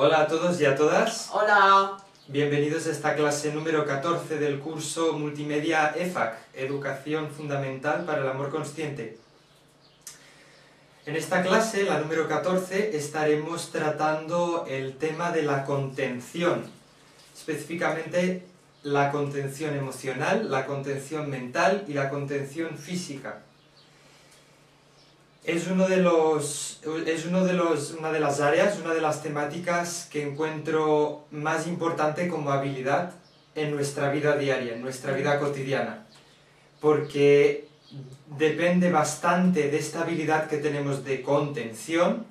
Hola a todos y a todas. Hola. Bienvenidos a esta clase número 14 del curso Multimedia EFAC, Educación Fundamental para el Amor Consciente. En esta clase, la número 14, estaremos tratando el tema de la contención, específicamente la contención emocional, la contención mental y la contención física. Es una de las áreas, una de las temáticas que encuentro más importante como habilidad en nuestra vida diaria, en nuestra vida cotidiana, porque depende bastante de esta habilidad que tenemos de contención,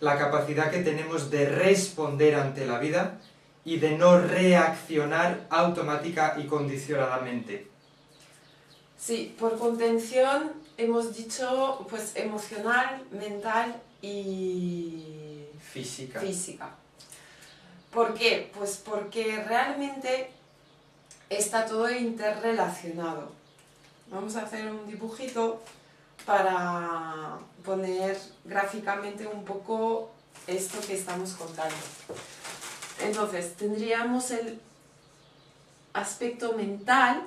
la capacidad que tenemos de responder ante la vida y de no reaccionar automática y condicionadamente. Sí, por contención hemos dicho pues emocional, mental y Física. ¿Por qué? Pues porque realmente está todo interrelacionado. Vamos a hacer un dibujito para poner gráficamente un poco esto que estamos contando. Entonces, tendríamos el aspecto mental,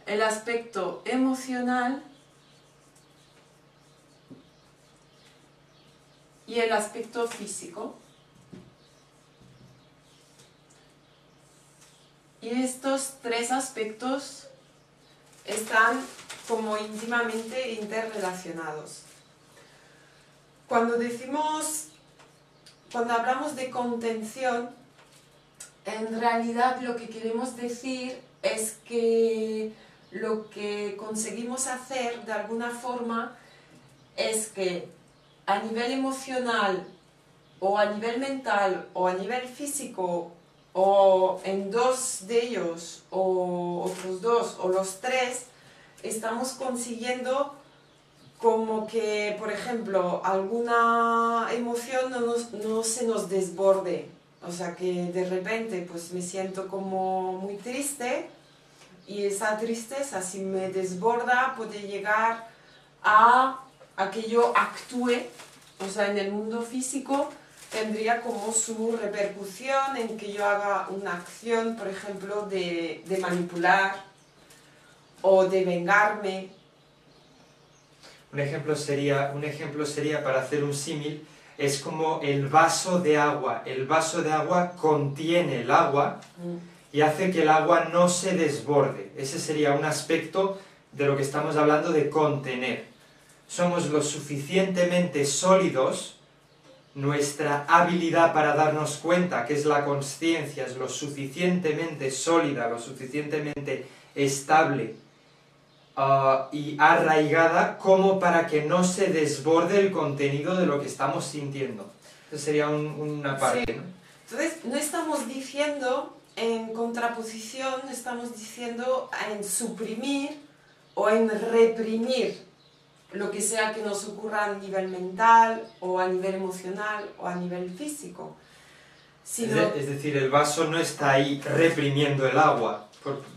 el aspecto emocional y el aspecto físico. Y estos tres aspectos están como íntimamente interrelacionados. Cuando hablamos de contención, en realidad lo que queremos decir es que lo que conseguimos hacer de alguna forma es que a nivel emocional o a nivel mental o a nivel físico o en dos de ellos o otros dos o los tres, estamos consiguiendo como que, por ejemplo, alguna emoción no se nos desborde. O sea, que de repente pues me siento como muy triste y esa tristeza, si me desborda, puede llegar a que yo actúe. O sea, en el mundo físico tendría como su repercusión en que yo haga una acción, por ejemplo, de manipular o de vengarme. Un ejemplo sería, para hacer un símil, es como el vaso de agua. El vaso de agua contiene el agua y hace que el agua no se desborde. Ese sería un aspecto de lo que estamos hablando de contener. Somos lo suficientemente sólidos, nuestra habilidad para darnos cuenta, que es la consciencia, es lo suficientemente sólida, lo suficientemente estable y arraigada como para que no se desborde el contenido de lo que estamos sintiendo. Eso sería una parte, sí. ¿no? Entonces, no estamos diciendo en contraposición, no estamos diciendo en suprimir o en reprimir lo que sea que nos ocurra a nivel mental o a nivel emocional o a nivel físico. Sino... Es decir, el vaso no está ahí reprimiendo el agua,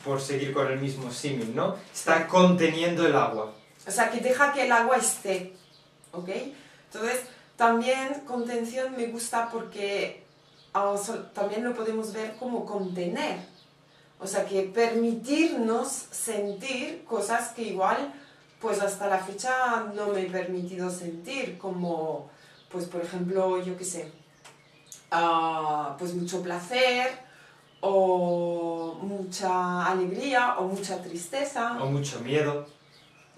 por seguir con el mismo símil, ¿no? Está conteniendo el agua. O sea, que deja que el agua esté, ¿ok? Entonces, también contención me gusta porque también lo podemos ver como contener. O sea, que permitirnos sentir cosas que igual, pues hasta la fecha no me he permitido sentir, como, pues por ejemplo, yo qué sé, pues mucho placer, o mucha alegría, o mucha tristeza. O mucho miedo.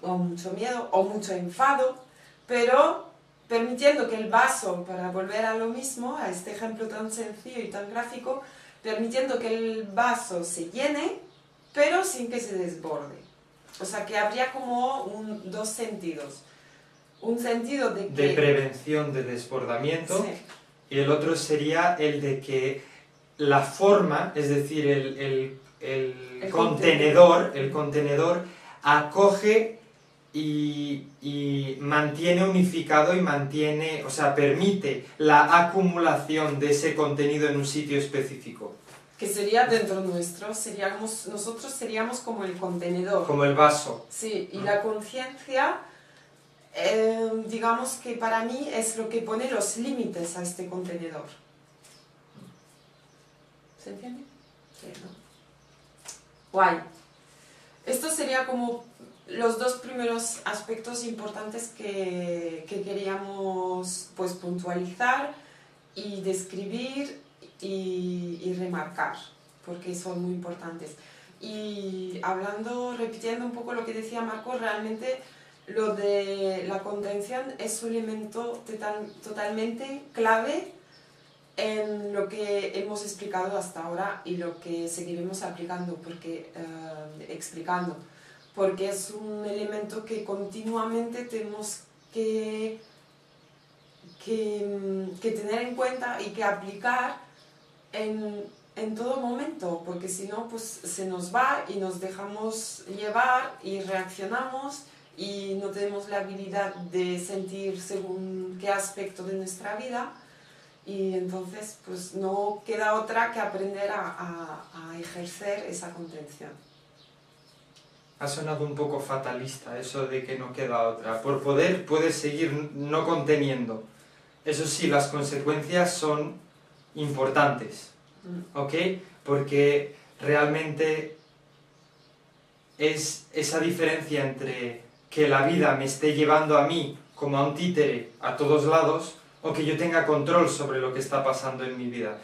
O mucho enfado, pero permitiendo que el vaso, para volver a lo mismo, a este ejemplo tan sencillo y tan gráfico, permitiendo que el vaso se llene, pero sin que se desborde. O sea, que habría como dos sentidos. Un sentido de que... de prevención de desbordamiento, sí. Y el otro sería el de que la forma, es decir, el contenedor acoge y mantiene unificado y mantiene, o sea, permite la acumulación de ese contenido en un sitio específico. Que sería dentro nuestro, nosotros seríamos como el contenedor. Como el vaso. Sí, y la conciencia digamos que para mí es lo que pone los límites a este contenedor. ¿Se entiende? Sí, ¿no? Guay. Esto sería como los dos primeros aspectos importantes que queríamos pues puntualizar y describir y remarcar, porque son muy importantes. Y repitiendo un poco lo que decía Marco, realmente lo de la contención es un elemento totalmente clave en lo que hemos explicado hasta ahora y lo que seguiremos explicando, porque es un elemento que continuamente tenemos que tener en cuenta y que aplicar en todo momento, porque si no, pues se nos va y nos dejamos llevar y reaccionamos y no tenemos la habilidad de sentir según qué aspecto de nuestra vida, y entonces pues no queda otra que aprender a ejercer esa contención. Ha sonado un poco fatalista eso de que no queda otra. Por poder puedes seguir no conteniendo. Eso sí, las consecuencias son importantes, ¿ok? Porque realmente es esa diferencia entre que la vida me esté llevando a mí como a un títere a todos lados, o que yo tenga control sobre lo que está pasando en mi vida.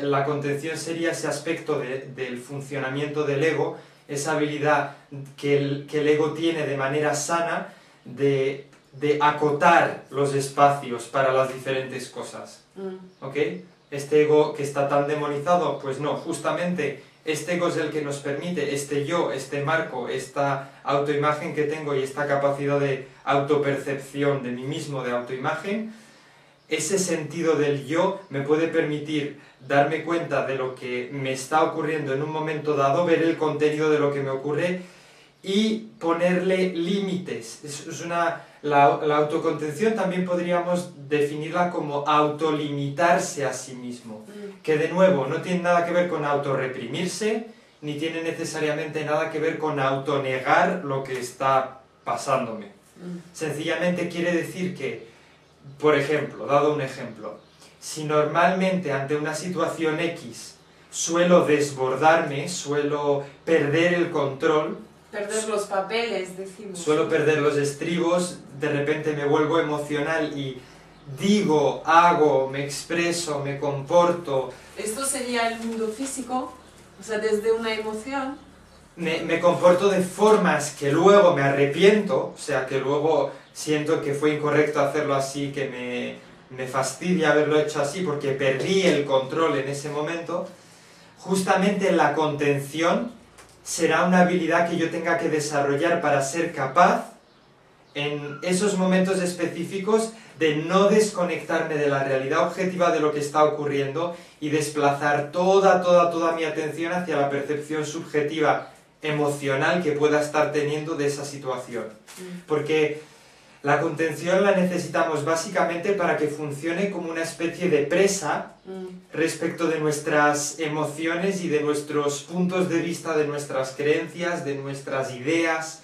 La contención sería ese aspecto del funcionamiento del ego, esa habilidad que el ego tiene de manera sana de acotar los espacios para las diferentes cosas. ¿Ok? Este ego que está tan demonizado, pues no, justamente este ego es el que nos permite, este yo, este marco, esta autoimagen que tengo y esta capacidad de autopercepción de mí mismo, de autoimagen. Ese sentido del yo me puede permitir darme cuenta de lo que me está ocurriendo en un momento dado, ver el contenido de lo que me ocurre y ponerle límites. La autocontención también podríamos definirla como autolimitarse a sí mismo, que de nuevo no tiene nada que ver con autorreprimirse, ni tiene necesariamente nada que ver con autonegar lo que está pasándome. Sencillamente quiere decir que, por ejemplo, dado un ejemplo, si normalmente ante una situación X suelo desbordarme, suelo perder el control, perder los papeles, decimos. Suelo perder los estribos, de repente me vuelvo emocional y digo, hago, me expreso, me comporto. Esto sería el mundo físico, o sea, desde una emoción. Me comporto de formas que luego me arrepiento, o sea, que luego siento que fue incorrecto hacerlo así, que me fastidia haberlo hecho así porque perdí el control en ese momento. Justamente la contención será una habilidad que yo tenga que desarrollar para ser capaz, en esos momentos específicos, de no desconectarme de la realidad objetiva de lo que está ocurriendo y desplazar toda mi atención hacia la percepción subjetiva emocional que pueda estar teniendo de esa situación. Porque la contención la necesitamos básicamente para que funcione como una especie de presa respecto de nuestras emociones y de nuestros puntos de vista, de nuestras creencias, de nuestras ideas,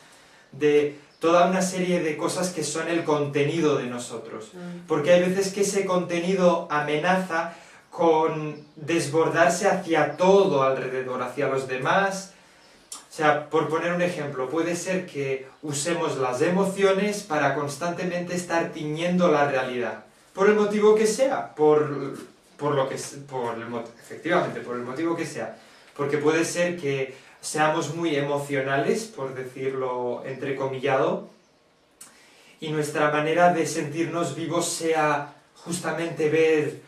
de toda una serie de cosas que son el contenido de nosotros. Porque hay veces que ese contenido amenaza con desbordarse hacia todo alrededor, hacia los demás. O sea, por poner un ejemplo, puede ser que usemos las emociones para constantemente estar tiñendo la realidad. Por el motivo que sea, efectivamente, por el motivo que sea. Porque puede ser que seamos muy emocionales, por decirlo entrecomillado, y nuestra manera de sentirnos vivos sea justamente ver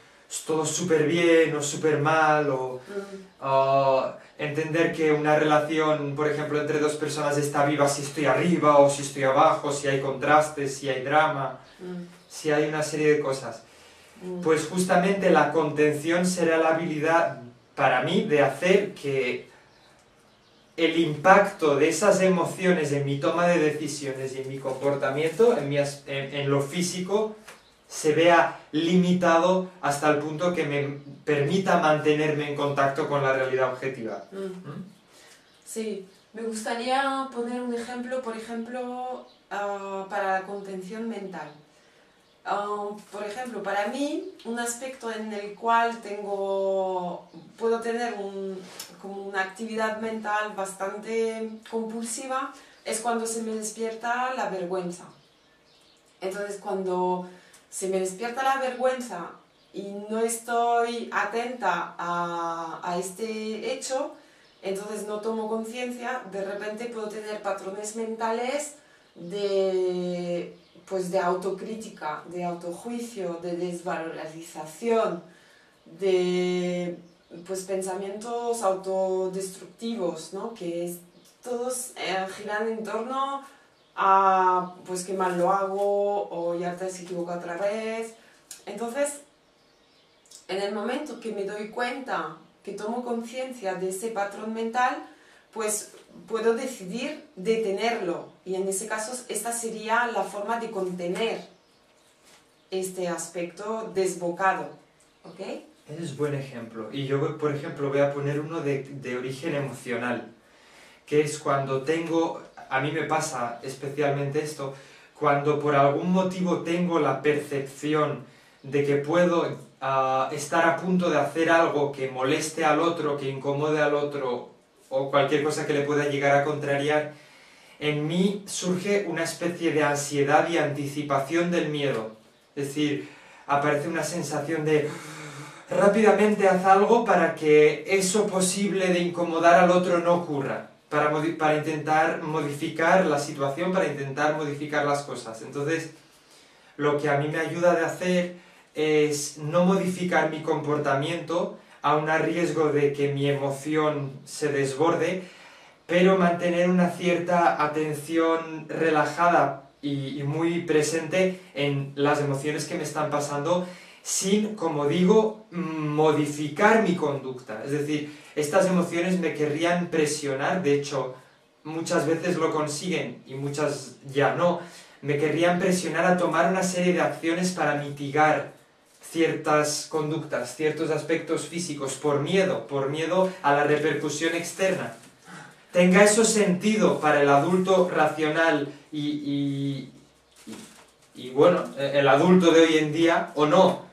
todo súper bien o súper mal, o entender que una relación, por ejemplo, entre dos personas está viva si estoy arriba o si estoy abajo, si hay contrastes, si hay drama, si hay una serie de cosas. Pues justamente la contención será la habilidad para mí de hacer que el impacto de esas emociones en mi toma de decisiones y en mi comportamiento, en lo físico, se vea limitado hasta el punto que me permita mantenerme en contacto con la realidad objetiva. Sí, me gustaría poner un ejemplo, por ejemplo, para la contención mental. Por ejemplo, para mí, un aspecto en el cual puedo tener como una actividad mental bastante compulsiva es cuando se me despierta la vergüenza. Entonces, cuando se me despierta la vergüenza y no estoy atenta a este hecho, entonces no tomo conciencia, de repente puedo tener patrones mentales pues de autocrítica, de autojuicio, de desvalorización, de pues, pensamientos autodestructivos, ¿no? Que todos giran en torno a pues qué mal lo hago o ya te has equivocado otra vez. Entonces, en el momento que me doy cuenta, que tomo conciencia de ese patrón mental, pues puedo decidir detenerlo. Y en ese caso, esta sería la forma de contener este aspecto desbocado. ¿Ok? Ese es buen ejemplo. Y yo, por ejemplo, voy a poner uno de origen emocional, que es cuando a mí me pasa especialmente esto, cuando por algún motivo tengo la percepción de que puedo estar a punto de hacer algo que moleste al otro, que incomode al otro, o cualquier cosa que le pueda llegar a contrariar, en mí surge una especie de ansiedad y anticipación del miedo. Es decir, aparece una sensación de rápidamente haz algo para que eso posible de incomodar al otro no ocurra, para intentar modificar la situación, para intentar modificar las cosas. Entonces, lo que a mí me ayuda de hacer es no modificar mi comportamiento, aun a riesgo de que mi emoción se desborde, pero mantener una cierta atención relajada y muy presente en las emociones que me están pasando, sin, como digo, modificar mi conducta. Es decir, estas emociones me querrían presionar, de hecho, muchas veces lo consiguen y muchas ya no, me querrían presionar a tomar una serie de acciones para mitigar ciertas conductas, ciertos aspectos físicos, por miedo a la repercusión externa. Tenga eso sentido para el adulto racional y bueno, el adulto de hoy en día o no,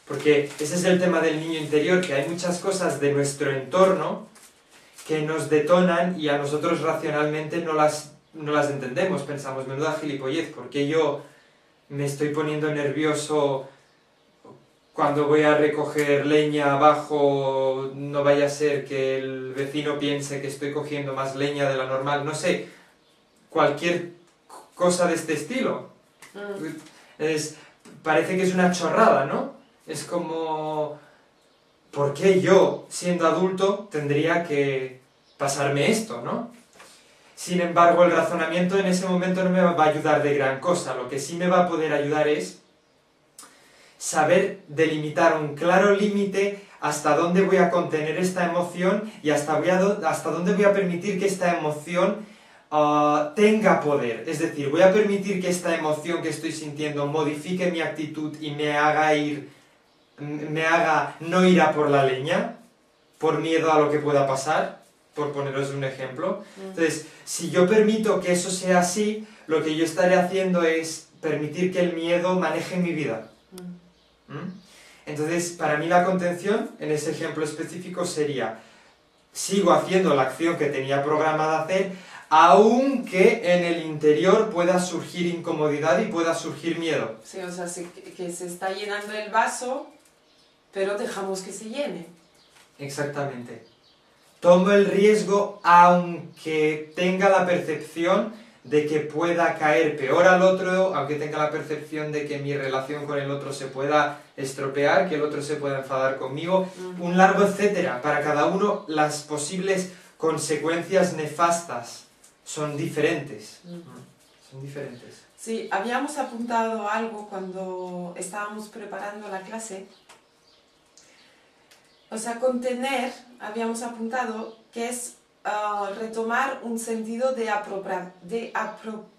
porque ese es el tema del niño interior, que hay muchas cosas de nuestro entorno que nos detonan y a nosotros racionalmente no las entendemos, pensamos, menuda gilipollez, porque yo me estoy poniendo nervioso cuando voy a recoger leña abajo, no vaya a ser que el vecino piense que estoy cogiendo más leña de la normal, no sé, cualquier cosa de este estilo. Parece que es una chorrada, ¿no? Es como, ¿por qué yo, siendo adulto, tendría que pasarme esto, ¿no? Sin embargo, el razonamiento en ese momento no me va a ayudar de gran cosa. Lo que sí me va a poder ayudar es saber delimitar un claro límite hasta dónde voy a contener esta emoción y hasta dónde voy a permitir que esta emoción tenga poder. Es decir, voy a permitir que esta emoción que estoy sintiendo modifique mi actitud y me haga no ir a por la leña, por miedo a lo que pueda pasar, por poneros un ejemplo. Entonces, si yo permito que eso sea así, lo que yo estaré haciendo es permitir que el miedo maneje mi vida. Entonces, para mí la contención, en ese ejemplo específico, sería, sigo haciendo la acción que tenía programada hacer, aunque en el interior pueda surgir incomodidad y pueda surgir miedo. Sí, o sea, que se está llenando el vaso, pero dejamos que se llene. Exactamente. Tomo el riesgo aunque tenga la percepción de que pueda caer peor al otro, aunque tenga la percepción de que mi relación con el otro se pueda estropear, que el otro se pueda enfadar conmigo, un largo etcétera. Para cada uno las posibles consecuencias nefastas son diferentes. Son diferentes. Sí, habíamos apuntado algo cuando estábamos preparando la clase. O sea, contener, habíamos apuntado que es retomar un sentido de apropiación.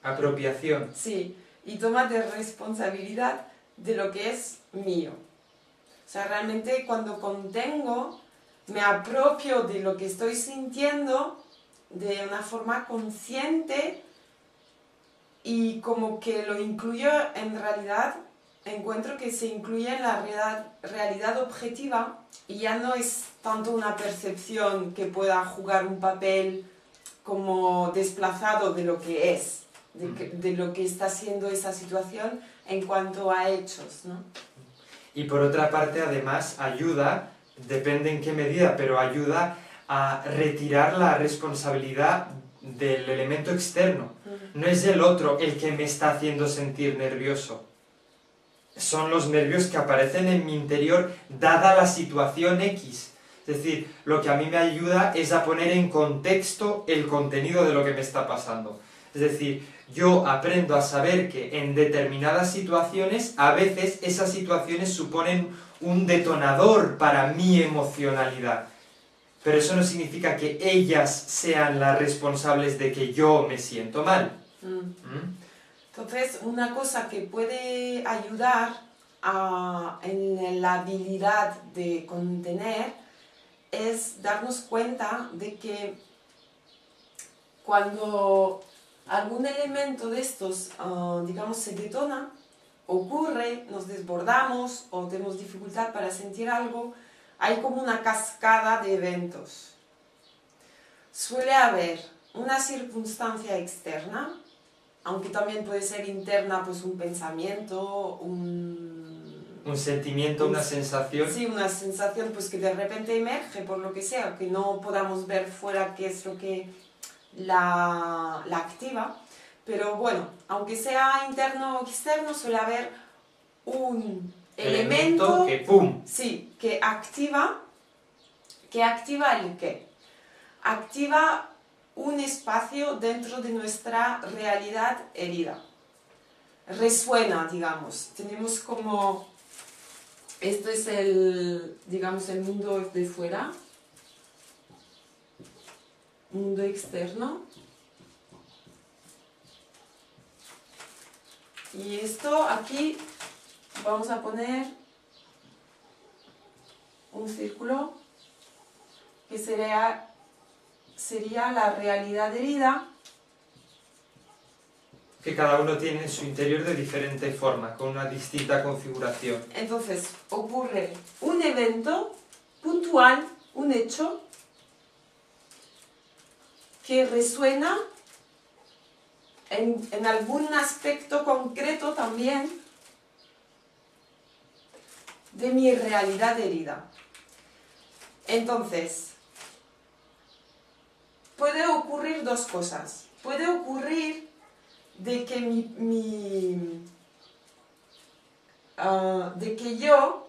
Apropiación. Sí, y toma de responsabilidad de lo que es mío. O sea, realmente cuando contengo, me apropio de lo que estoy sintiendo de una forma consciente y como que lo incluyo en realidad, encuentro que se incluye en la realidad objetiva y ya no es tanto una percepción que pueda jugar un papel como desplazado de lo que es, de lo que está siendo esa situación en cuanto a hechos, ¿no? Y por otra parte, además, ayuda, depende en qué medida, pero ayuda a retirar la responsabilidad del elemento externo. No es el otro el que me está haciendo sentir nervioso. Son los nervios que aparecen en mi interior dada la situación X. Es decir, lo que a mí me ayuda es a poner en contexto el contenido de lo que me está pasando. Es decir, yo aprendo a saber que en determinadas situaciones, a veces esas situaciones suponen un detonador para mi emocionalidad. Pero eso no significa que ellas sean las responsables de que yo me siento mal. Entonces, una cosa que puede ayudar en la habilidad de contener es darnos cuenta de que cuando algún elemento de estos, digamos, se detona, ocurre, nos desbordamos o tenemos dificultad para sentir algo, hay como una cascada de eventos. Suele haber una circunstancia externa, aunque también puede ser interna, pues un pensamiento, un sentimiento, una sensación. Sí, una sensación pues que de repente emerge por lo que sea, que no podamos ver fuera qué es lo que la activa. Pero bueno, aunque sea interno o externo, suele haber un elemento que ¡pum! Sí, que activa el qué. Activa un espacio dentro de nuestra realidad herida. Resuena, digamos. Tenemos como... Esto es digamos, el mundo de fuera. Mundo externo. Y esto aquí vamos a poner un círculo que sería la realidad herida. Que cada uno tiene en su interior de diferente forma, con una distinta configuración. Entonces, ocurre un evento puntual, un hecho, que resuena en algún aspecto concreto también de mi realidad herida. Entonces, puede ocurrir dos cosas. Puede ocurrir de que de que yo,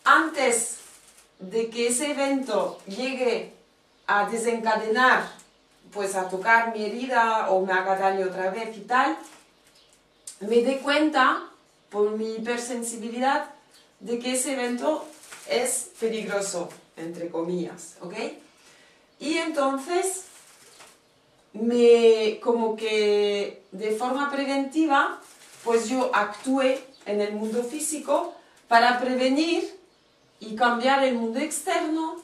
antes de que ese evento llegue a desencadenar, pues a tocar mi herida o me haga daño otra vez y tal, me dé cuenta, por mi hipersensibilidad, de que ese evento es peligroso, entre comillas, ¿ok? Y entonces, como que de forma preventiva, pues yo actúe en el mundo físico para prevenir y cambiar el mundo externo.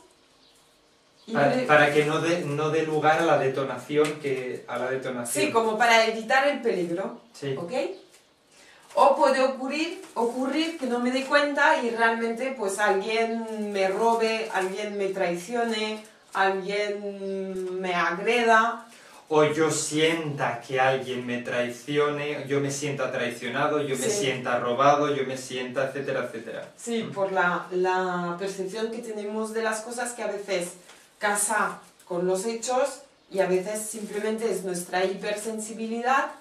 Para que no dé lugar a la detonación Sí, como para evitar el peligro, sí. ¿ok? O puede ocurrir que no me dé cuenta y realmente pues alguien me robe, alguien me traicione, alguien me agreda. O yo sienta que alguien me traicione, yo me sienta traicionado, yo me sienta robado, yo me sienta, etcétera, etcétera. Sí, por la percepción que tenemos de las cosas que a veces casa con los hechos y a veces simplemente es nuestra hipersensibilidad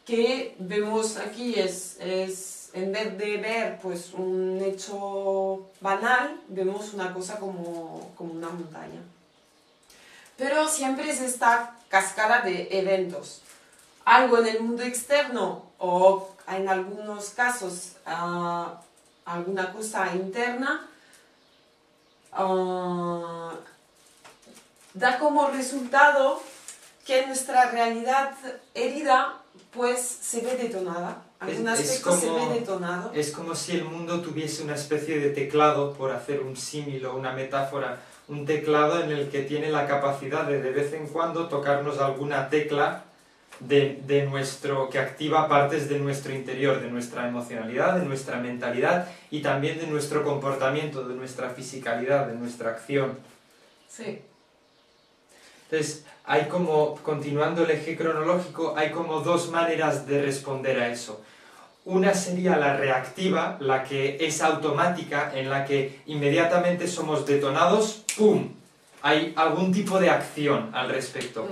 que vemos aquí, en vez de ver pues un hecho banal, vemos una cosa como una montaña. Pero siempre es esta cascada de eventos. Algo en el mundo externo o en algunos casos alguna cosa interna da como resultado que nuestra realidad herida pues se ve detonada. Algún aspecto se ve detonado. Es como si el mundo tuviese una especie de teclado, por hacer un símil o una metáfora, un teclado en el que tiene la capacidad de vez en cuando tocarnos alguna tecla que activa partes de nuestro interior, de nuestra emocionalidad, de nuestra mentalidad y también de nuestro comportamiento, de nuestra fisicalidad, de nuestra acción. Sí. Entonces, hay como, continuando el eje cronológico, hay como dos maneras de responder a eso. Una sería la reactiva, la que es automática, en la que inmediatamente somos detonados, ¡pum! Hay algún tipo de acción al respecto.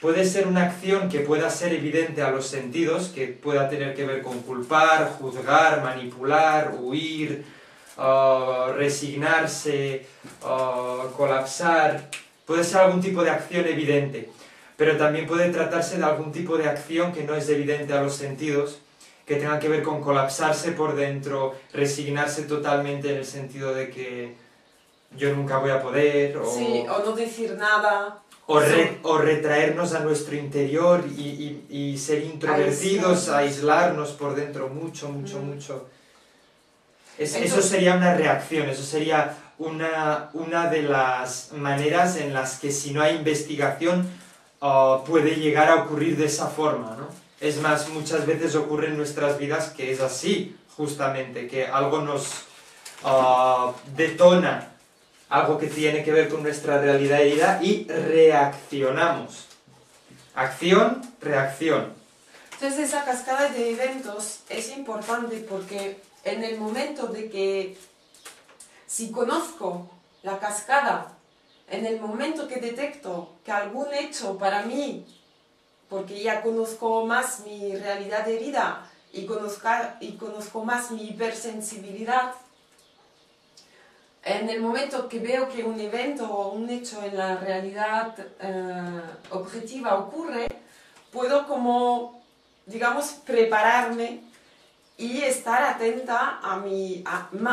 Puede ser una acción que pueda ser evidente a los sentidos, que pueda tener que ver con culpar, juzgar, manipular, huir, resignarse, colapsar. Puede ser algún tipo de acción evidente, pero también puede tratarse de algún tipo de acción que no es evidente a los sentidos, que tenga que ver con colapsarse por dentro, resignarse totalmente en el sentido de que yo nunca voy a poder, sí, o no decir nada. O retraernos a nuestro interior y ser introvertidos, aislarnos por dentro mucho. Eso sería una reacción, eso sería una de las maneras en las que si no hay investigación puede llegar a ocurrir de esa forma, ¿no? Es más, muchas veces ocurre en nuestras vidas que es así, justamente, que algo nos detona, algo que tiene que ver con nuestra realidad herida y reaccionamos. Acción, reacción. Entonces esa cascada de eventos es importante porque en el momento de que, si conozco la cascada, en el momento que detecto que algún hecho para mí, porque ya conozco más mi realidad herida y conozco más mi hipersensibilidad, en el momento que veo que un evento o un hecho en la realidad objetiva ocurre, puedo como, digamos, prepararme y estar atenta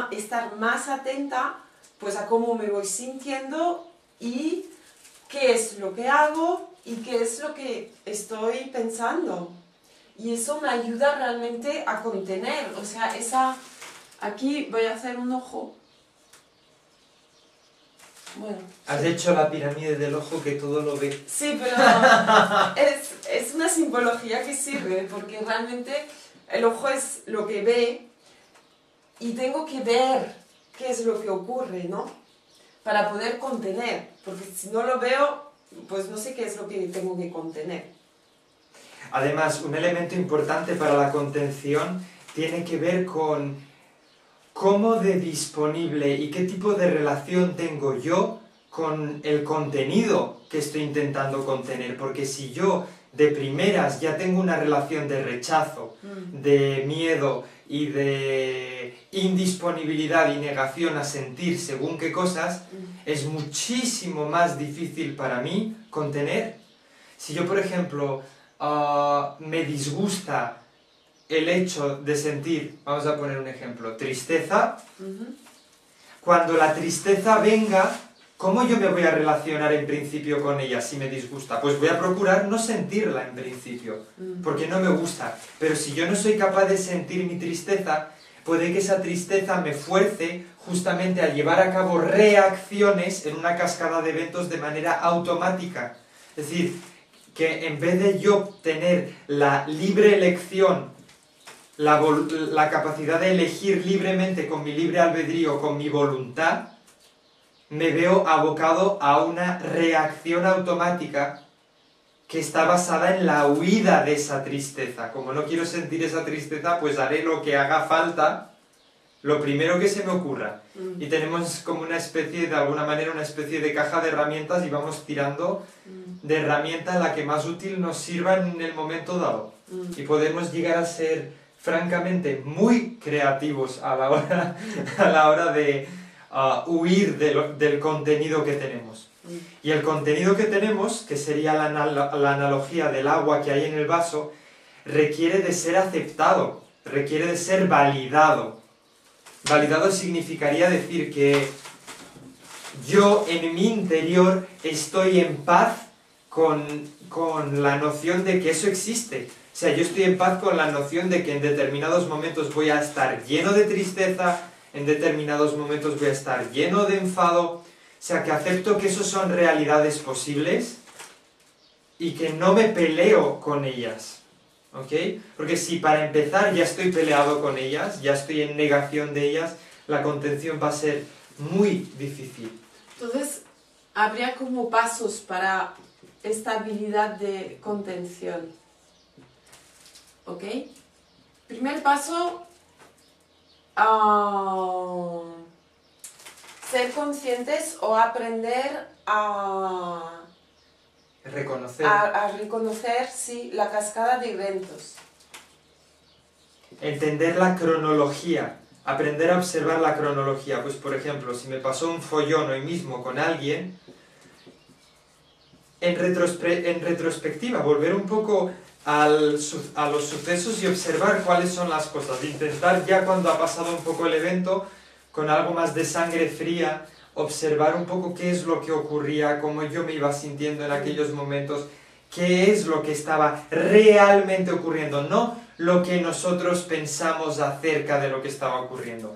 estar más atenta pues a cómo me voy sintiendo y qué es lo que hago y qué es lo que estoy pensando. Y eso me ayuda realmente a contener, o sea, aquí voy a hacer un ojo. Bueno, Has hecho la pirámide del ojo que todo lo ve. Sí, pero es una simbología que sirve, porque realmente el ojo es lo que ve y tengo que ver qué es lo que ocurre, ¿no? Para poder contener, porque si no lo veo, pues no sé qué es lo que tengo que contener. Además, un elemento importante para la contención tiene que ver con cómo de disponible y qué tipo de relación tengo yo con el contenido que estoy intentando contener. Porque si yo de primeras ya tengo una relación de rechazo, de miedo y de indisponibilidad y negación a sentir según qué cosas, es muchísimo más difícil para mí contener. Si yo, por ejemplo, me disgusta el hecho de sentir, vamos a poner un ejemplo, tristeza, cuando la tristeza venga, ¿cómo yo me voy a relacionar en principio con ella si me disgusta? Pues voy a procurar no sentirla en principio, porque no me gusta. Pero si yo no soy capaz de sentir mi tristeza, puede que esa tristeza me fuerce justamente a llevar a cabo reacciones en una cascada de eventos de manera automática. Es decir, que en vez de yo tener la libre elección, la capacidad de elegir libremente con mi libre albedrío, con mi voluntad, me veo abocado a una reacción automática que está basada en la huida de esa tristeza. Como no quiero sentir esa tristeza, pues haré lo que haga falta, lo primero que se me ocurra. Y tenemos como una especie, de alguna manera, una especie de caja de herramientas y vamos tirando de herramienta la que más útil nos sirva en el momento dado. Y podemos llegar a ser, francamente, muy creativos a la hora de huir del contenido que tenemos. Y el contenido que tenemos, que sería la analogía del agua que hay en el vaso, requiere de ser aceptado, requiere de ser validado. Validado significaría decir que yo en mi interior estoy en paz con la noción de que eso existe, O sea, yo estoy en paz con la noción de que en determinados momentos voy a estar lleno de tristeza, en determinados momentos voy a estar lleno de enfado. O sea, que acepto que esos son realidades posibles y que no me peleo con ellas. ¿Ok? Porque si para empezar ya estoy peleado con ellas, ya estoy en negación de ellas, la contención va a ser muy difícil. Entonces, habría como pasos para esta habilidad de contención. ¿Ok? Primer paso, ser conscientes o aprender a reconocer, sí, la cascada de eventos. Entender la cronología, aprender a observar la cronología. Pues por ejemplo, si me pasó un follón hoy mismo con alguien, en retrospectiva, volver un poco a los sucesos y observar cuáles son las cosas. Intentar ya cuando ha pasado un poco el evento, con algo más de sangre fría, observar un poco qué es lo que ocurría, cómo yo me iba sintiendo en aquellos momentos, qué es lo que estaba realmente ocurriendo, no lo que nosotros pensamos acerca de lo que estaba ocurriendo.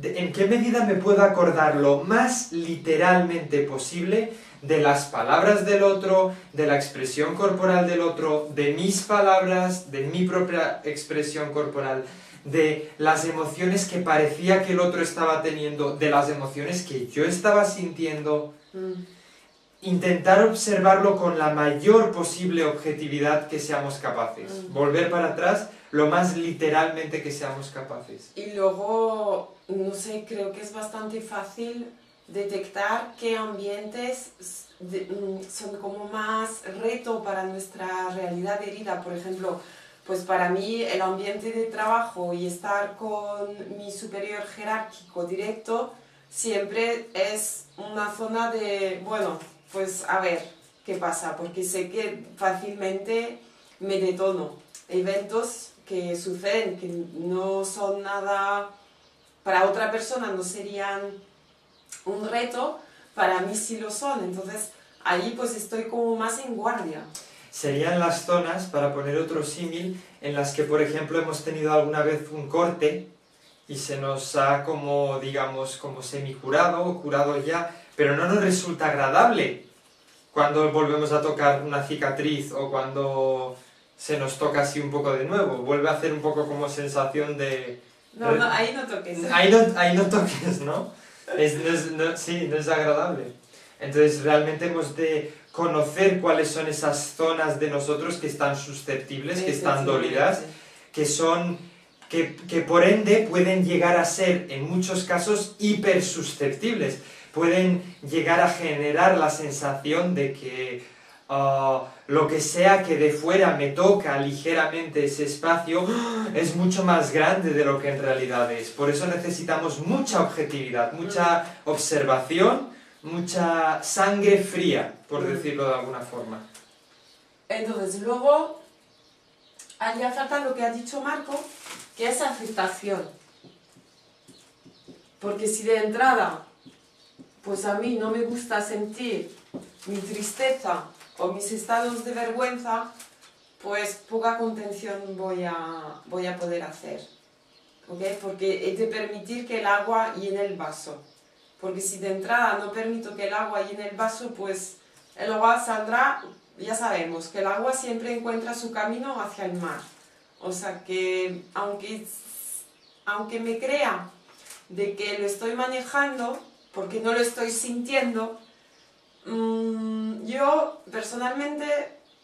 ¿En qué medida me puedo acordar lo más literalmente posible de las palabras del otro, de la expresión corporal del otro, de mis palabras, de mi propia expresión corporal, de las emociones que parecía que el otro estaba teniendo, de las emociones que yo estaba sintiendo? Intentar observarlo con la mayor posible objetividad que seamos capaces. Volver para atrás lo más literalmente que seamos capaces. Y luego, no sé, creo que es bastante fácil detectar qué ambientes son como más reto para nuestra realidad herida. Por ejemplo, pues para mí el ambiente de trabajo y estar con mi superior jerárquico directo siempre es una zona de, bueno, pues a ver qué pasa, porque sé que fácilmente me detono. Eventos que suceden, que no son nada, para otra persona no serían un reto, para mí sí lo son. Entonces ahí pues estoy como más en guardia. Serían las zonas, para poner otro símil, en las que por ejemplo hemos tenido alguna vez un corte y se nos ha como, digamos, como semicurado o curado ya, pero no nos resulta agradable cuando volvemos a tocar una cicatriz o cuando se nos toca así un poco de nuevo. Vuelve a hacer un poco como sensación de... No, ahí no toques. Ahí no toques, ¿no? Sí, no es agradable. Entonces realmente hemos de conocer cuáles son esas zonas de nosotros que están susceptibles, que están dolidas, que por ende pueden llegar a ser en muchos casos hipersusceptibles. Pueden llegar a generar la sensación de que lo que sea que de fuera me toca ligeramente ese espacio es mucho más grande de lo que en realidad es. Por eso necesitamos mucha objetividad, mucha observación, mucha sangre fría, por decirlo de alguna forma. Entonces, luego haría falta lo que ha dicho Marco, que es aceptación. Porque si de entrada, pues a mí no me gusta sentir mi tristeza o mis estados de vergüenza, pues poca contención voy a poder hacer. ¿Ok? Porque he de permitir que el agua llene el vaso. Porque si de entrada no permito que el agua llene el vaso, pues el agua saldrá, ya sabemos, que el agua siempre encuentra su camino hacia el mar. O sea que aunque me crea de que lo estoy manejando, porque no lo estoy sintiendo, yo personalmente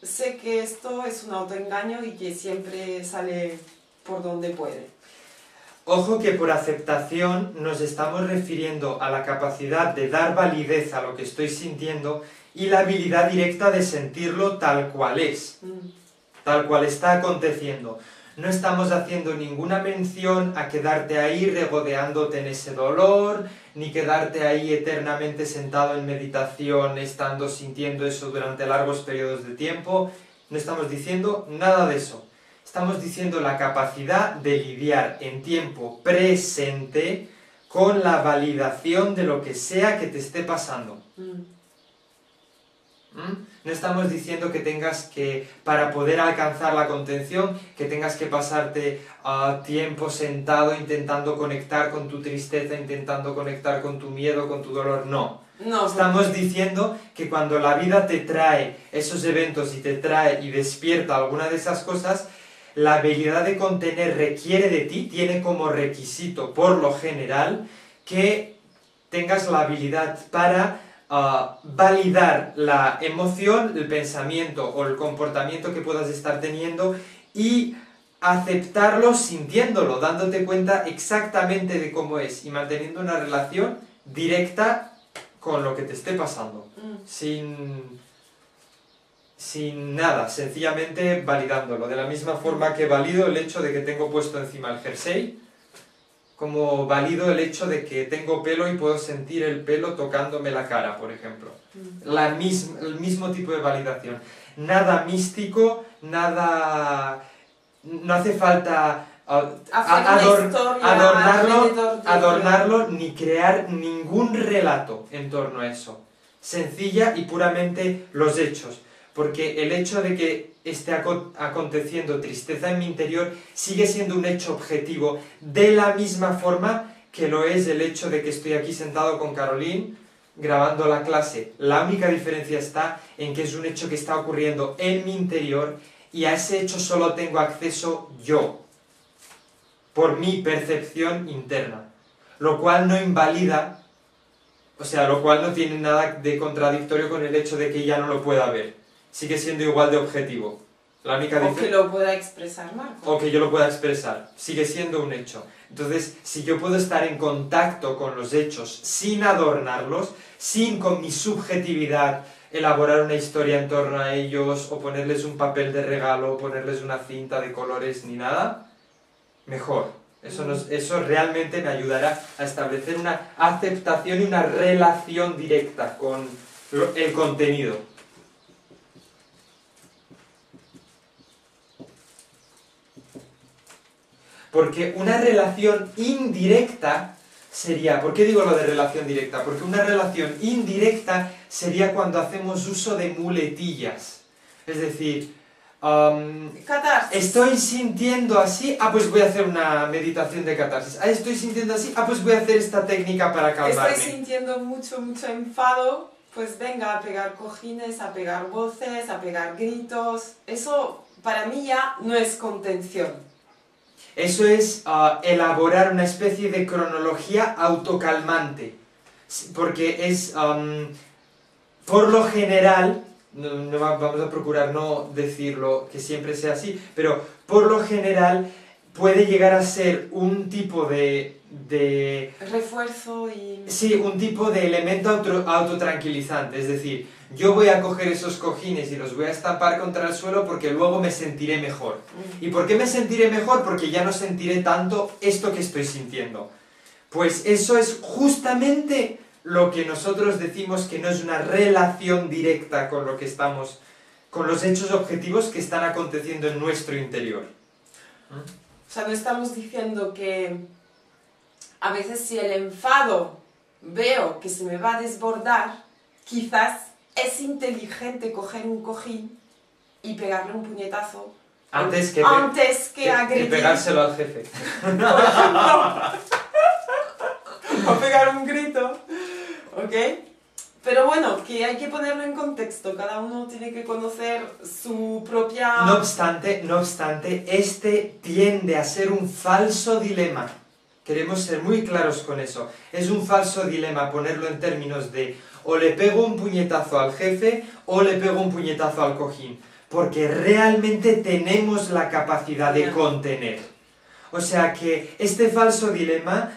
sé que esto es un autoengaño y que siempre sale por donde puede. Ojo que por aceptación nos estamos refiriendo a la capacidad de dar validez a lo que estoy sintiendo y la habilidad directa de sentirlo tal cual es, tal cual está aconteciendo. No estamos haciendo ninguna mención a quedarte ahí regodeándote en ese dolor, ni quedarte ahí eternamente sentado en meditación, estando sintiendo eso durante largos periodos de tiempo. No estamos diciendo nada de eso. Estamos diciendo la capacidad de lidiar en tiempo presente con la validación de lo que sea que te esté pasando. No estamos diciendo que tengas que, para poder alcanzar la contención, que tengas que pasarte tiempo sentado intentando conectar con tu tristeza, intentando conectar con tu miedo, con tu dolor, no. No, Estamos diciendo que cuando la vida te trae esos eventos y te trae y despierta alguna de esas cosas, la habilidad de contener requiere de ti, tiene como requisito, por lo general, que tengas la habilidad para validar la emoción, el pensamiento o el comportamiento que puedas estar teniendo y aceptarlo sintiéndolo, dándote cuenta exactamente de cómo es y manteniendo una relación directa con lo que te esté pasando, sin nada, sencillamente validándolo, de la misma forma que valido el hecho de que tengo puesto encima el jersey, como valido el hecho de que tengo pelo y puedo sentir el pelo tocándome la cara, por ejemplo. El mismo tipo de validación. Nada místico, nada... No hace falta adornarlo ni crear ningún relato en torno a eso. Sencilla y puramente los hechos. Porque el hecho de que esté aconteciendo tristeza en mi interior sigue siendo un hecho objetivo, de la misma forma que lo es el hecho de que estoy aquí sentado con Caroline grabando la clase. La única diferencia está en que es un hecho que está ocurriendo en mi interior y a ese hecho solo tengo acceso yo, por mi percepción interna, lo cual no invalida, o sea, lo cual no tiene nada de contradictorio con el hecho de que ella no lo pueda ver. Sigue siendo igual de objetivo. La única o que lo pueda expresar Marco. O que yo lo pueda expresar. Sigue siendo un hecho. Entonces, si yo puedo estar en contacto con los hechos sin adornarlos, sin con mi subjetividad elaborar una historia en torno a ellos, o ponerles un papel de regalo, o ponerles una cinta de colores ni nada, mejor. Eso realmente me ayudará a establecer una aceptación y una relación directa con el contenido. Porque una relación indirecta sería... ¿Por qué digo lo de relación directa? Porque una relación indirecta sería cuando hacemos uso de muletillas. Es decir, estoy sintiendo así, pues voy a hacer una meditación de catarsis. Estoy sintiendo así, pues voy a hacer esta técnica para calmarme. Estoy sintiendo mucho enfado, pues venga a pegar cojines, a pegar voces, a pegar gritos. Eso para mí ya no es contención. Eso es elaborar una especie de cronología autocalmante, porque es, por lo general, vamos a procurar no decirlo que siempre sea así, pero por lo general puede llegar a ser un tipo de refuerzo y... Sí, un tipo de elemento autotranquilizante, es decir, yo voy a coger esos cojines y los voy a estampar contra el suelo porque luego me sentiré mejor. ¿Y por qué me sentiré mejor? Porque ya no sentiré tanto esto que estoy sintiendo. Pues eso es justamente lo que nosotros decimos que no es una relación directa con lo que estamos, con los hechos objetivos que están aconteciendo en nuestro interior. O sea, no estamos diciendo que a veces si el enfado veo que se me va a desbordar, quizás es inteligente coger un cojín y pegarle un puñetazo antes que agredir. Pegárselo al jefe. O pegar un grito, ¿ok? Pero bueno, que hay que ponerlo en contexto, cada uno tiene que conocer su propia... No obstante, este tiende a ser un falso dilema. Queremos ser muy claros con eso. Es un falso dilema ponerlo en términos de o le pego un puñetazo al jefe o le pego un puñetazo al cojín. Porque realmente tenemos la capacidad de contener. O sea que este falso dilema,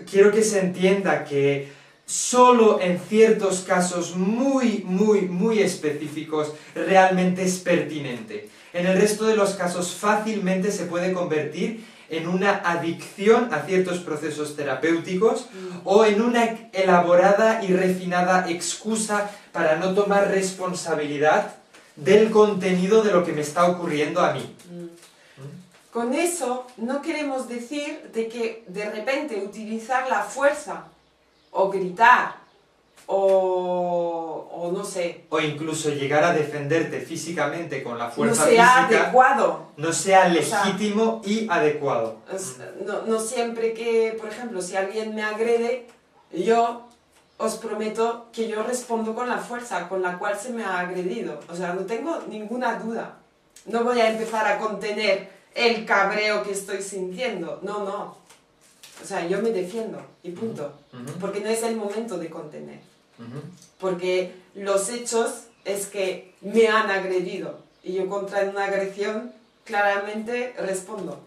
quiero que se entienda que solo en ciertos casos muy específicos realmente es pertinente. En el resto de los casos fácilmente se puede convertir en una adicción a ciertos procesos terapéuticos o en una elaborada y refinada excusa para no tomar responsabilidad del contenido de lo que me está ocurriendo a mí. Con eso no queremos decir de que de repente utilizar la fuerza o gritar o no sé, O incluso llegar a defenderte físicamente con la no fuerza sea física, adecuado. no sea sea, legítimo y adecuado. No siempre que, por ejemplo, si alguien me agrede, yo os prometo que yo respondo con la fuerza con la cual se me ha agredido. O sea, no tengo ninguna duda. No voy a empezar a contener el cabreo que estoy sintiendo. No, no. O sea, yo me defiendo y punto. Porque no es el momento de contener. Porque los hechos es que me han agredido. Y yo contra una agresión claramente respondo.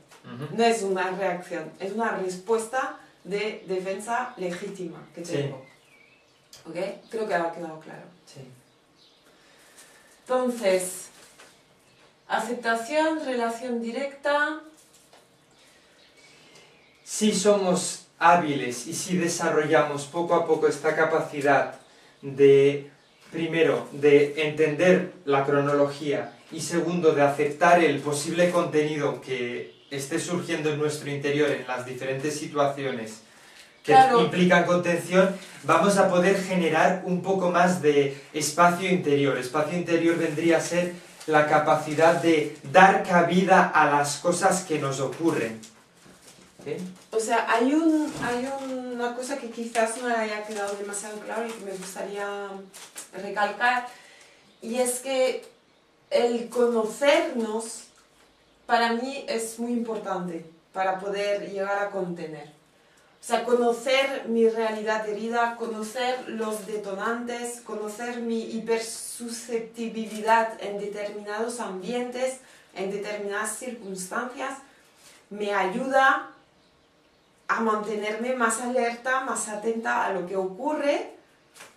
No es una reacción, es una respuesta de defensa legítima que tengo. Sí. ¿Ok? Creo que ha quedado claro. Sí. Entonces, aceptación, relación directa. Si somos hábiles y si desarrollamos poco a poco esta capacidad de, primero, de entender la cronología y segundo, de aceptar el posible contenido que esté surgiendo en nuestro interior en las diferentes situaciones que implican contención, vamos a poder generar un poco más de espacio interior. Espacio interior vendría a ser la capacidad de dar cabida a las cosas que nos ocurren. ¿Sí? O sea, hay una cosa que quizás no haya quedado demasiado claro y que me gustaría recalcar, y es que el conocernos para mí es muy importante para poder llegar a contener. O sea, conocer mi realidad herida, conocer los detonantes, conocer mi hipersusceptibilidad en determinados ambientes, en determinadas circunstancias, me ayuda a mantenerme más alerta, más atenta a lo que ocurre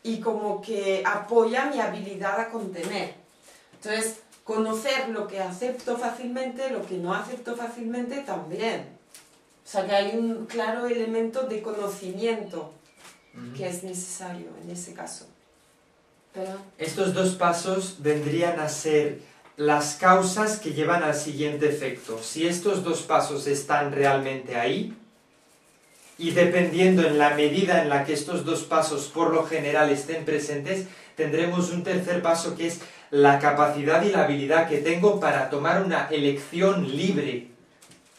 y como que apoya mi habilidad a contener. Entonces, conocer lo que acepto fácilmente, lo que no acepto fácilmente también. O sea que hay un claro elemento de conocimiento que es necesario en ese caso. Pero... Estos dos pasos vendrían a ser las causas que llevan al siguiente efecto. Si estos dos pasos están realmente ahí, y dependiendo en la medida en la que estos dos pasos por lo general estén presentes, tendremos un tercer paso que es la capacidad y la habilidad que tengo para tomar una elección libre.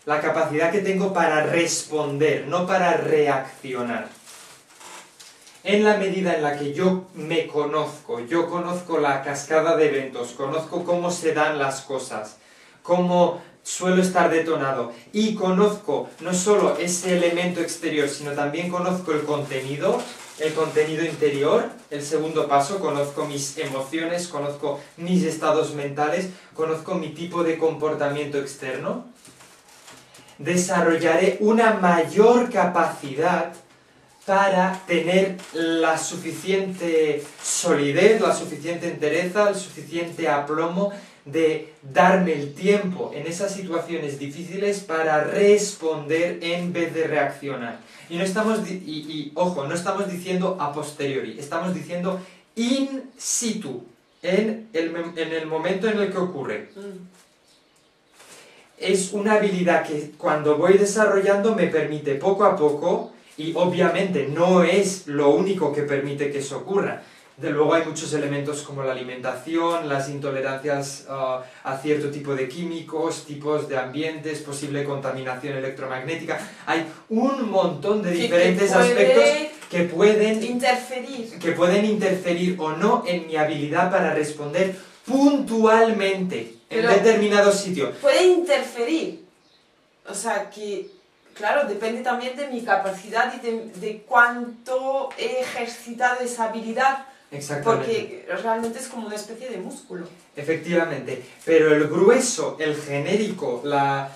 La capacidad que tengo para responder, no para reaccionar. En la medida en la que yo me conozco, yo conozco la cascada de eventos, conozco cómo se dan las cosas, cómo suelo estar detonado, y conozco no solo ese elemento exterior, sino también conozco el contenido interior, el segundo paso, conozco mis emociones, conozco mis estados mentales, conozco mi tipo de comportamiento externo, desarrollaré una mayor capacidad para tener la suficiente solidez, la suficiente entereza, el suficiente aplomo de darme el tiempo en esas situaciones difíciles para responder en vez de reaccionar. Y no estamos, ojo, no estamos diciendo a posteriori, estamos diciendo in situ, en el momento en el que ocurre. Es una habilidad que cuando voy desarrollando me permite poco a poco, y obviamente no es lo único que permite que eso ocurra. De luego hay muchos elementos como la alimentación, las intolerancias a cierto tipo de químicos, tipos de ambientes, posible contaminación electromagnética. Hay un montón de diferentes aspectos que pueden interferir o no en mi habilidad para responder puntualmente en determinado sitio. Puede interferir. O sea que, claro, depende también de mi capacidad y de cuánto he ejercitado esa habilidad. Exactamente. Porque realmente es como una especie de músculo. Efectivamente. Pero el grueso, el genérico, la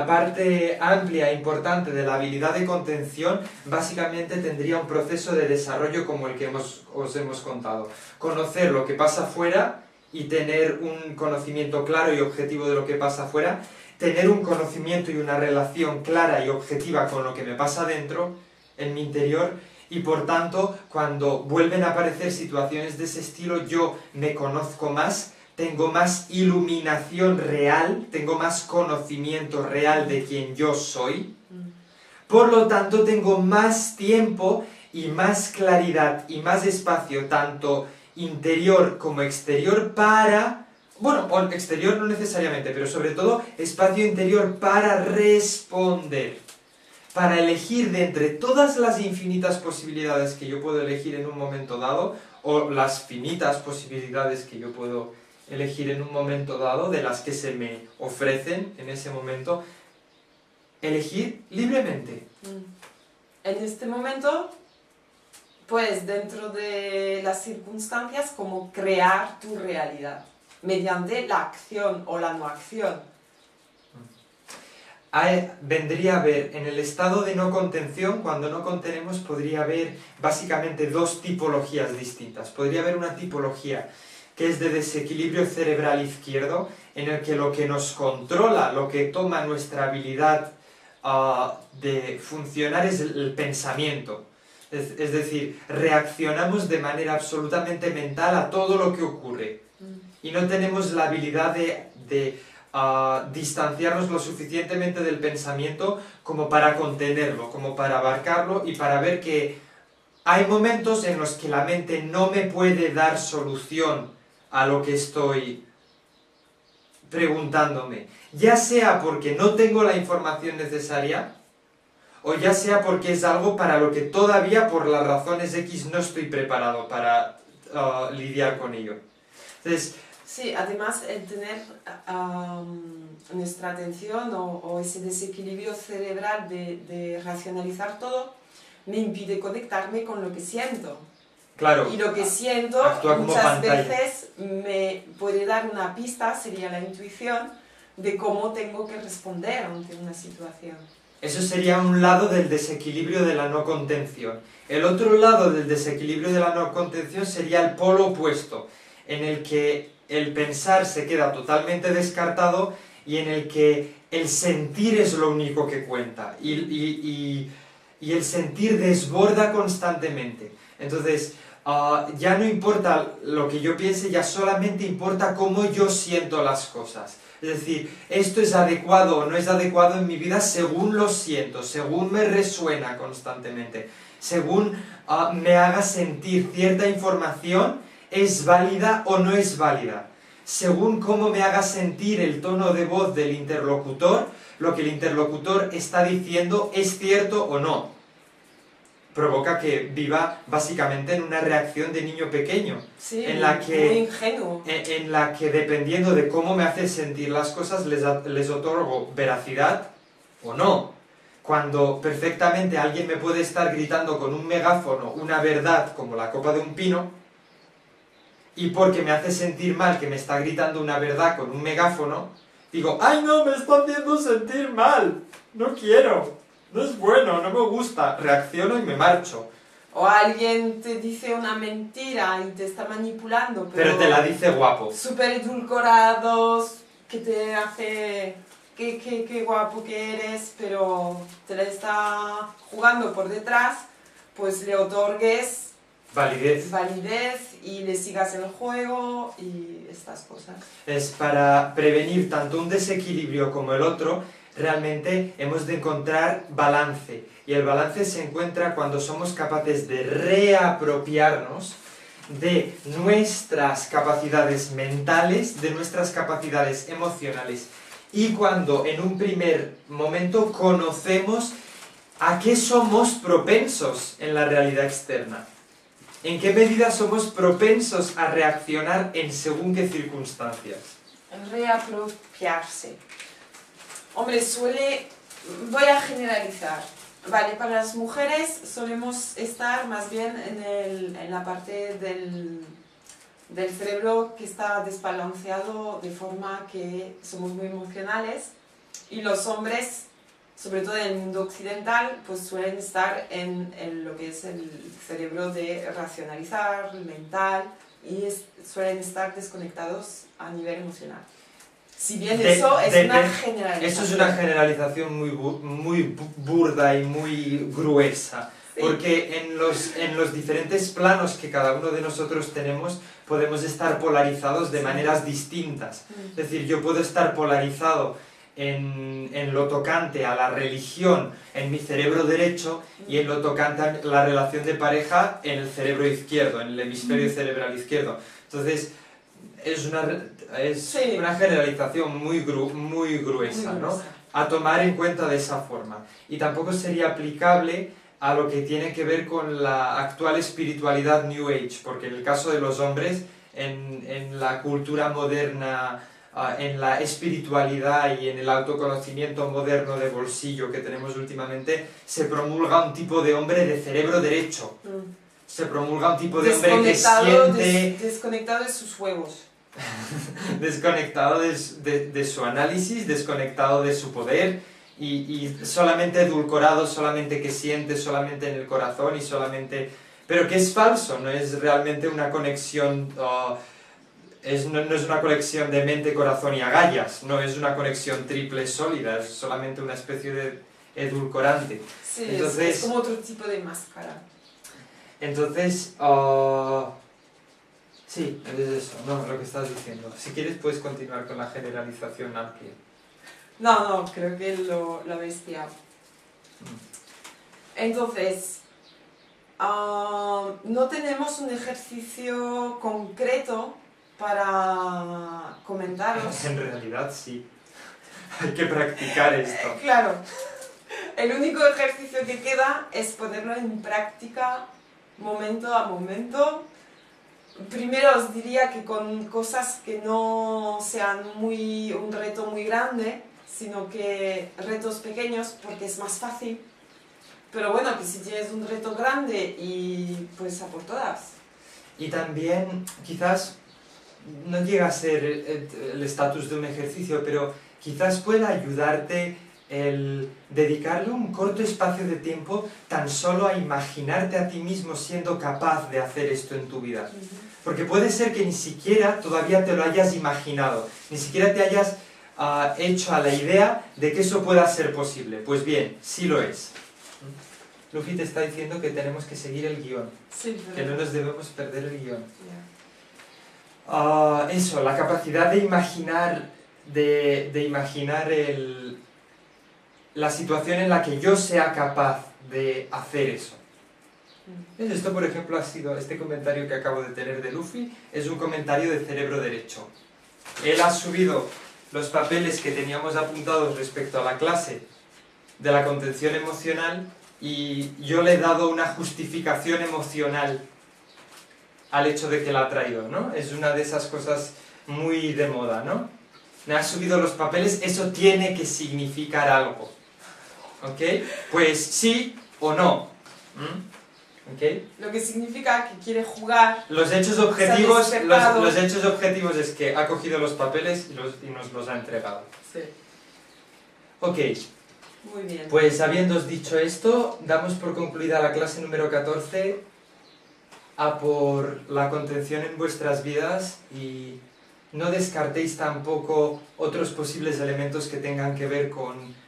parte amplia e importante de la habilidad de contención, básicamente tendría un proceso de desarrollo como el que os hemos contado. Conocer lo que pasa afuera y tener un conocimiento claro y objetivo de lo que pasa afuera, tener un conocimiento y una relación clara y objetiva con lo que me pasa dentro, en mi interior, y por tanto, cuando vuelven a aparecer situaciones de ese estilo, yo me conozco más, tengo más iluminación real, tengo más conocimiento real de quién yo soy, por lo tanto tengo más tiempo y más claridad y más espacio, tanto interior como exterior, para... Bueno, o exterior no necesariamente, pero sobre todo espacio interior para responder. Para elegir de entre todas las infinitas posibilidades que yo puedo elegir en un momento dado, o las finitas posibilidades que yo puedo elegir en un momento dado, de las que se me ofrecen en ese momento, elegir libremente. En este momento, pues dentro de las circunstancias, como crear tu realidad, mediante la acción o la no acción. Vendría a haber, en el estado de no contención, cuando no contenemos, podría haber básicamente dos tipologías distintas. Podría haber una tipología que es de desequilibrio cerebral izquierdo, en el que lo que nos controla, lo que toma nuestra habilidad de funcionar es el pensamiento. Es decir, reaccionamos de manera absolutamente mental a todo lo que ocurre. Y no tenemos la habilidad de distanciarnos lo suficientemente del pensamiento como para contenerlo, como para abarcarlo y para ver que hay momentos en los que la mente no me puede dar solución a lo que estoy preguntándome, ya sea porque no tengo la información necesaria o ya sea porque es algo para lo que todavía por las razones X no estoy preparado para lidiar con ello. Entonces, sí, además el tener nuestra atención o ese desequilibrio cerebral de racionalizar todo me impide conectarme con lo que siento. Claro, y lo que siento muchas veces me puede dar una pista, sería la intuición, de cómo tengo que responder ante una situación. Eso sería un lado del desequilibrio de la no contención. El otro lado del desequilibrio de la no contención sería el polo opuesto, en el que el pensar se queda totalmente descartado y en el que el sentir es lo único que cuenta y el sentir desborda constantemente. Entonces, ya no importa lo que yo piense, ya solamente importa cómo yo siento las cosas. Es decir, esto es adecuado o no es adecuado en mi vida según lo siento, según me resuena constantemente, según me haga sentir cierta información, es válida o no es válida. Según cómo me haga sentir el tono de voz del interlocutor, lo que el interlocutor está diciendo es cierto o no. Provoca que viva básicamente en una reacción de niño pequeño, sí, en la que, muy ingenuo. En la que dependiendo de cómo me hace sentir las cosas les otorgo veracidad o no. Cuando perfectamente alguien me puede estar gritando con un megáfono una verdad como la copa de un pino, y porque me hace sentir mal que me está gritando una verdad con un megáfono, digo, ¡ay no, me está haciendo sentir mal! ¡No quiero! No es bueno, no me gusta. Reacciono y me marcho. O alguien te dice una mentira y te está manipulando, pero te la dice guapo. Súper edulcorados, que te hace... Qué guapo que eres, pero te la está jugando por detrás, pues le otorgues validez y le sigas el juego y estas cosas. Es para prevenir tanto un desequilibrio como el otro. Realmente hemos de encontrar balance, y el balance se encuentra cuando somos capaces de reapropiarnos de nuestras capacidades mentales, de nuestras capacidades emocionales, y cuando en un primer momento conocemos a qué somos propensos en la realidad externa, en qué medida somos propensos a reaccionar en según qué circunstancias. Reapropiarse. Hombre, voy a generalizar, vale, para las mujeres solemos estar más bien en la parte del cerebro que está desbalanceado de forma que somos muy emocionales, y los hombres, sobre todo en el mundo occidental, pues suelen estar en lo que es el cerebro de racionalizar, mental, y suelen estar desconectados a nivel emocional. Si bien eso es una generalización. Eso es una generalización muy burda y muy gruesa, sí. Porque en los diferentes planos que cada uno de nosotros tenemos, podemos estar polarizados de maneras distintas. Es decir, yo puedo estar polarizado en lo tocante a la religión en mi cerebro derecho y en lo tocante a la relación de pareja en el cerebro izquierdo, en el hemisferio cerebral izquierdo. Entonces, es una generalización muy gruesa, ¿no? A tomar en cuenta de esa forma. Y tampoco sería aplicable a lo que tiene que ver con la actual espiritualidad New Age, porque en el caso de los hombres, en la cultura moderna, en la espiritualidad y en el autoconocimiento moderno de bolsillo que tenemos últimamente, se promulga un tipo de hombre de cerebro derecho. Se promulga un tipo de hombre que siente... Desconectado de sus huevos. Desconectado de su análisis, desconectado de su poder y solamente edulcorado, solamente que siente, solamente en el corazón y solamente... Pero que es falso, no es realmente una conexión... no es una conexión de mente, corazón y agallas, no es una conexión triple sólida, es solamente una especie de edulcorante. Sí, entonces, es como otro tipo de máscara. Entonces, sí, es eso, no, lo que estás diciendo. Si quieres puedes continuar con la generalización amplia. No, creo que lo habéis pillado. Entonces, no tenemos un ejercicio concreto para comentaros. En realidad sí, hay que practicar esto. Claro, el único ejercicio que queda es ponerlo en práctica momento a momento. Primero os diría que con cosas que no sean un reto muy grande, sino que retos pequeños, porque es más fácil. Pero bueno, que si tienes un reto grande y pues a por todas. Y también quizás no llega a ser el estatus de un ejercicio, pero quizás pueda ayudarte el dedicarle un corto espacio de tiempo tan solo a imaginarte a ti mismo siendo capaz de hacer esto en tu vida. Porque puede ser que ni siquiera todavía te lo hayas imaginado, ni siquiera te hayas hecho a la idea de que eso pueda ser posible. Pues bien, sí lo es. Luffy te está diciendo que tenemos que seguir el guión, Sí, que no nos debemos perder el guión. Yeah. Eso, la capacidad de imaginar, la situación en la que yo sea capaz de hacer eso. Esto, por ejemplo, este comentario que acabo de tener de Luffy, es un comentario de cerebro derecho. Él ha subido los papeles que teníamos apuntados respecto a la clase de la contención emocional y yo le he dado una justificación emocional al hecho de que la ha traído, ¿no? Es una de esas cosas muy de moda, ¿no? Me ha subido los papeles, eso tiene que significar algo. ¿Ok? Pues sí o no. ¿Ok? Lo que significa que quiere jugar. Los hechos objetivos, los hechos objetivos es que ha cogido los papeles y nos los ha entregado. Sí. Ok. Muy bien. Pues habiéndoos dicho esto, damos por concluida la clase número 14 a por la contención en vuestras vidas y no descartéis tampoco otros posibles elementos que tengan que ver con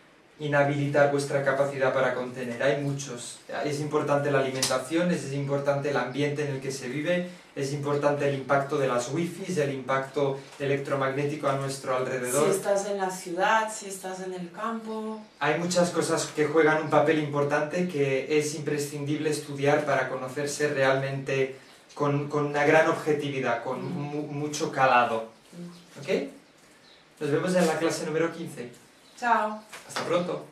inhabilitar vuestra capacidad para contener. Hay muchos. Es importante la alimentación, es importante el ambiente en el que se vive, es importante el impacto de las wifis, el impacto electromagnético a nuestro alrededor. Si estás en la ciudad, si estás en el campo. Hay muchas cosas que juegan un papel importante que es imprescindible estudiar para conocerse realmente con una gran objetividad, con mucho calado. ¿Ok? Nos vemos en la clase número 15. Chao. Hasta pronto.